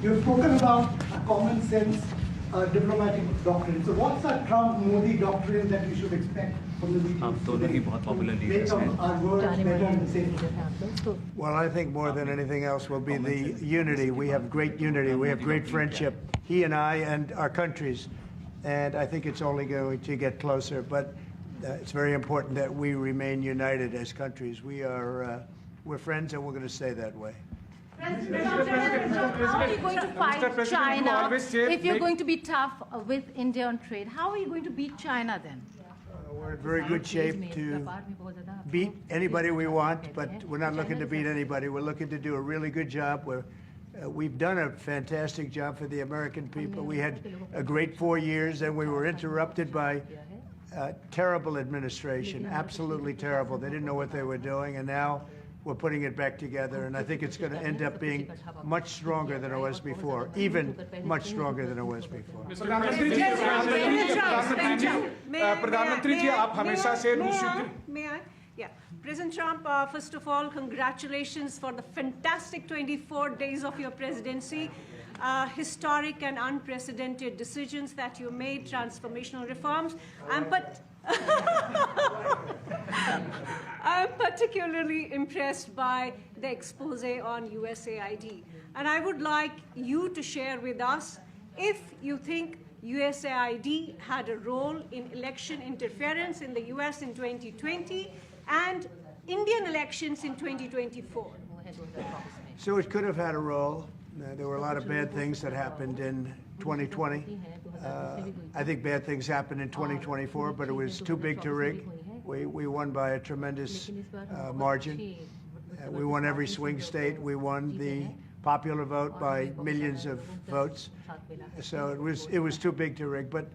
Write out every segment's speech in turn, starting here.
You've spoken about a common sense diplomatic doctrine. So what's a Trump-Modi doctrine that we should expect from the meetings today to make our words better and safer? Well, I think more than anything else will be the unity. We have great unity. We have great friendship, he and I and our countries. And I think it's only going to get closer. But it's very important that we remain united as countries. We're friends and we're going to stay that way. How are you going to fight China if you're going to be tough with India on trade? How are you going to beat China then? We're in very good shape to beat anybody we want, but we're not looking to beat anybody. We're looking to do a really good job. We've done a fantastic job for the American people. We had a great 4 years, and we were interrupted by terrible administration, absolutely terrible. They didn't know what they were doing, and now we're putting it back together, and I think it's going to end up being much stronger than it was before, even much stronger than it was before. President Trump, first of all, congratulations for the fantastic 24 days of your presidency. Historic and unprecedented decisions that you made, transformational reforms. I'm particularly impressed by the expose on USAID. And I would like you to share with us if you think USAID had a role in election interference in the US in 2020 and Indian elections in 2024. So it could have had a role. There were a lot of bad things that happened in 2020. I think bad things happened in 2024, but it was too big to rig. We won by a tremendous margin. We won every swing state. We won the popular vote by millions of votes. So it was too big to rig. But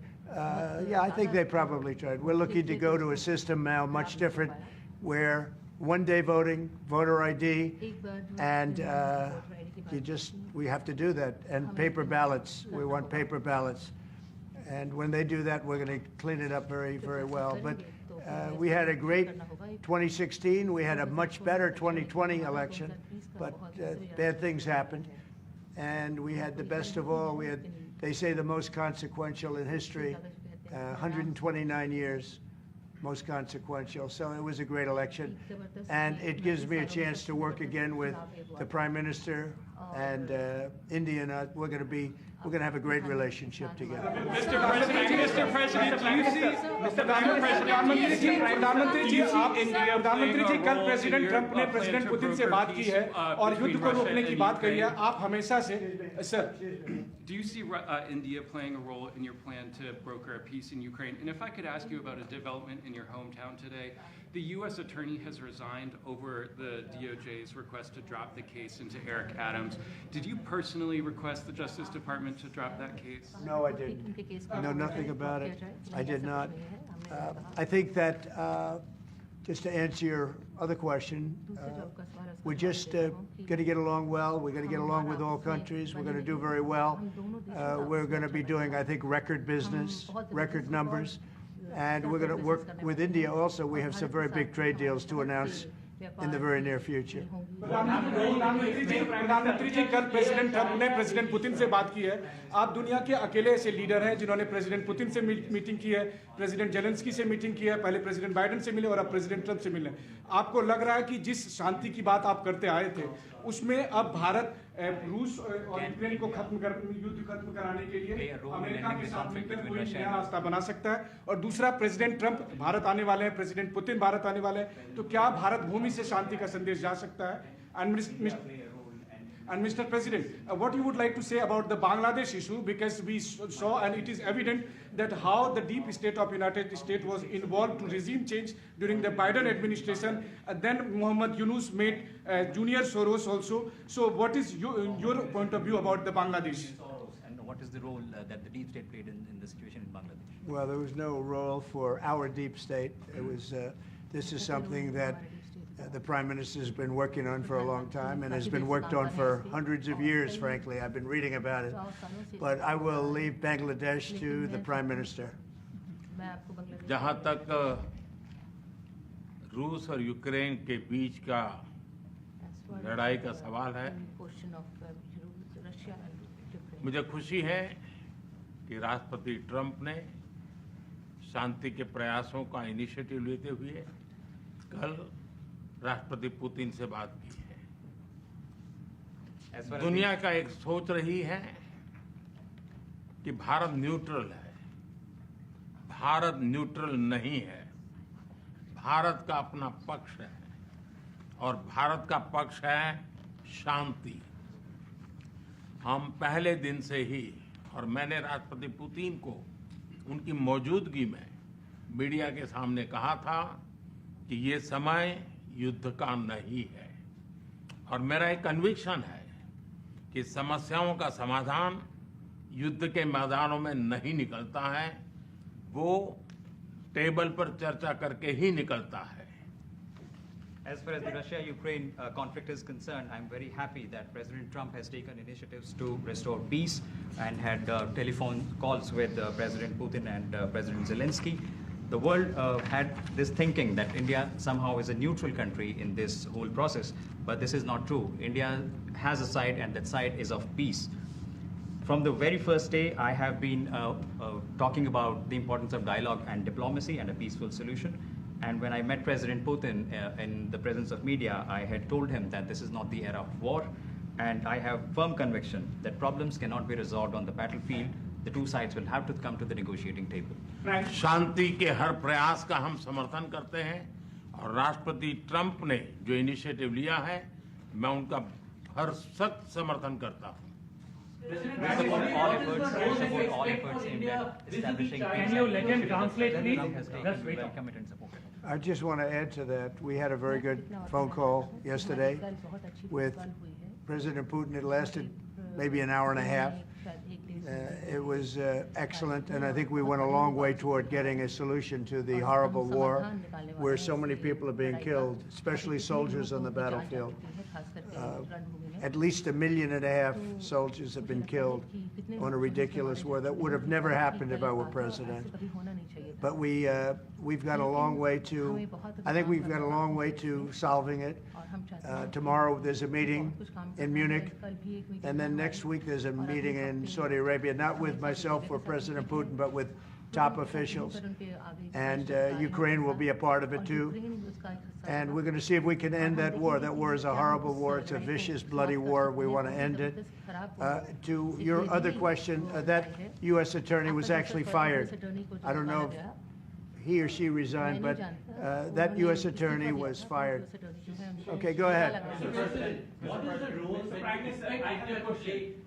yeah, I think they probably tried. We're looking to go to a system now much different, where one-day voting, voter ID, and we have to do that. And paper ballots. We want paper ballots. And when they do that, we're going to clean it up very, very well. But we had a great 2016. We had a much better 2020 election. But bad things happened. And we had the best of all. We had, they say, the most consequential in history, 129 years. Most consequential. So it was a great election, and it gives me a chance to work again with the Prime Minister and India. And we're going to have a great relationship together. Mr. President, do you see, प्रधानमंत्री जी कल president Trump ने president Putin से बात की है और युद्ध को रोकने की बात कही है. आप हमेशा से sir. Do you see India playing a role in your plan to broker a peace in Ukraine? And if I could ask you about a development in your hometown today, the U.S. attorney has resigned over the DOJ's request to drop the case into Eric Adams. Did you personally request the Justice Department to drop that case? No, I didn't. I know nothing about it. I did not. I think that, just to answer your other question, we're just going to get along well. We're going to get along with all countries. We're going to do very well. We're going to be doing, I think, record business, record numbers. And we're going to work with India also. We have some very big trade deals to announce in the very near future. प्रधानमंत्री जी कल president Trump ने president Putin से बात की है. आप दुनिया के अकेले ऐसे लीडर हैं जिन्होंने प्रेसिडेंट पुतिन से मीटिंग की है, प्रेसिडेंट जेलेंस्की से मीटिंग की है, पहले प्रेसिडेंट बाइडेन से मिले और अब प्रेसिडेंट ट्रंप से मिले. आपको लग रहा है कि जिस शांति की बात आप करते आए थे उसमें अब भारत रूस और यूक्रेन को युद्ध खत्म कराने के लिए अमेरिका के साथ मिलकर कोई नया रास्ता बना सकता है? और दूसरा, प्रेसिडेंट ट्रंप भारत आने वाले हैं, प्रेसिडेंट पुतिन भारत आने वाले हैं, तो क्या भारत भूमि से शांति का संदेश जा सकता है? And Mr. President, what you would like to say about the Bangladesh issue, because we saw and it is evident that how the deep state of United States was involved to regime change during the Biden administration. Then Muhammad Yunus made Junior Soros also. So what is your point of view about the Bangladesh? And what is the role that the deep state played in the situation in Bangladesh? Well, there was no role for our deep state. It was, this is something that the Prime Minister has been working on for a long time and has been worked on for hundreds of years, frankly. I've been reading about it. But I will leave Bangladesh to the Prime Minister. जहाँ तक रूस और Ukraine के बीच का लड़ाई का सवाल है, मुझे खुशी है कि राष्ट्रपति ट्रंप ने शांति के प्रयासों का इनिशिएटिव लेते हुए कल राष्ट्रपति पुतिन से बात की है। दुनिया का एक सोच रही है कि भारत न्यूट्रल है। भारत न्यूट्रल नहीं है। भारत का अपना पक्ष है और भारत का पक्ष है शांति। हम पहले दिन से ही, और मैंने राष्ट्रपति पुतिन को उनकी मौजूदगी में मीडिया के सामने कहा था कि ये समय युद्ध का नहीं है, और मेरा एक कन्विक्शन है कि समस्याओं का समाधान युद्ध के मैदानों में नहीं निकलता है, वो टेबल पर चर्चा करके ही निकलता है। As far as the Russia-Ukraine conflict is concerned, I'm very happy that President Trump has taken initiatives to restore peace and had telephone calls with President Putin and President Zelensky. The world had this thinking that India somehow is a neutral country in this whole process, but this is not true. India has a side, and that side is of peace. From the very first day, I have been talking about the importance of dialogue and diplomacy and a peaceful solution. And when I met President Putin in the presence of media, I had told him that this is not the era of war, and I have firm conviction that problems cannot be resolved on the battlefield. The two sides will have to come to the negotiating table. शांति के हर प्रयास का हम समर्थन करते हैं, और राष्ट्रपति Trump ने जो इनिशिएटिव लिया है, मैं उनका हर सख्त समर्थन करता हूं। We support all efforts aimed at establishing peace. Can you let him translate, please? Trump has taken welcome it and supported it. I just want to add to that. We had a very good phone call yesterday with President Putin. It lasted maybe an hour and a half. It was excellent, and I think we went a long way toward getting a solution to the horrible war where so many people are being killed, especially soldiers on the battlefield. At least 1.5 million soldiers have been killed on a ridiculous war that would have never happened if I were president. But we've got a long way to, I think we've got a long way to solving it. Tomorrow there's a meeting in Munich, and then next week there's a meeting in Saudi Arabia, not with myself or President Putin, but with top officials. And Ukraine will be a part of it too. And we're going to see if we can end that war. That war is a horrible war. It's a vicious, bloody war. We want to end it. To your other question, that U.S. attorney was actually fired. I don't know if he or she resigned, but that U.S. attorney was fired. Okay, go ahead. What is the role the Prime Minister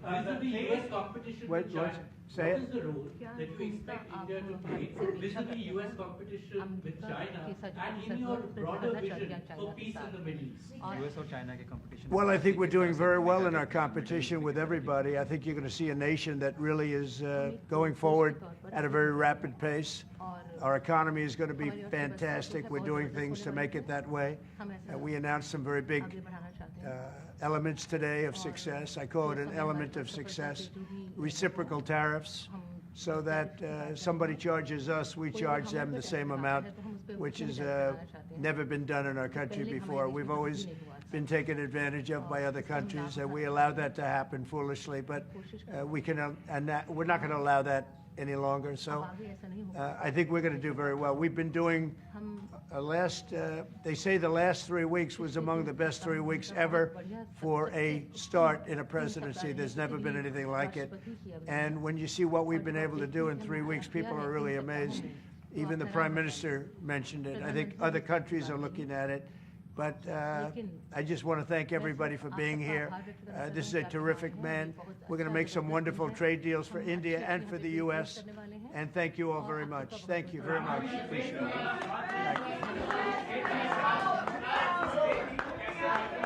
vis-a-vis U.S. competition with China? Say it. What is the role that you expect India to play vis-a-vis U.S. competition with China and in your broader vision for peace in the Middle East? US or China के competition? Well, I think we're doing very well in our competition with everybody. I think you're going to see a nation that really is going forward at a very rapid pace. Our economy is going to be fantastic. We're doing things to make it that way. We announced some very big elements today of success. I call it an element of success. Reciprocal tariffs, so that somebody charges us, we charge them the same amount, which has never been done in our country before. We've always been taken advantage of by other countries, and we allow that to happen foolishly, but we're not going to allow that any longer. So I think we're going to do very well. We've been doing they say the last 3 weeks was among the best 3 weeks ever for a start in a presidency. There's never been anything like it. And when you see what we've been able to do in 3 weeks, people are really amazed. Even the Prime Minister mentioned it. I think other countries are looking at it. But I just want to thank everybody for being here. This is a terrific man. We're going to make some wonderful trade deals for India and for the U.S. And thank you all very much. Thank you very much. Appreciate it. Thank you.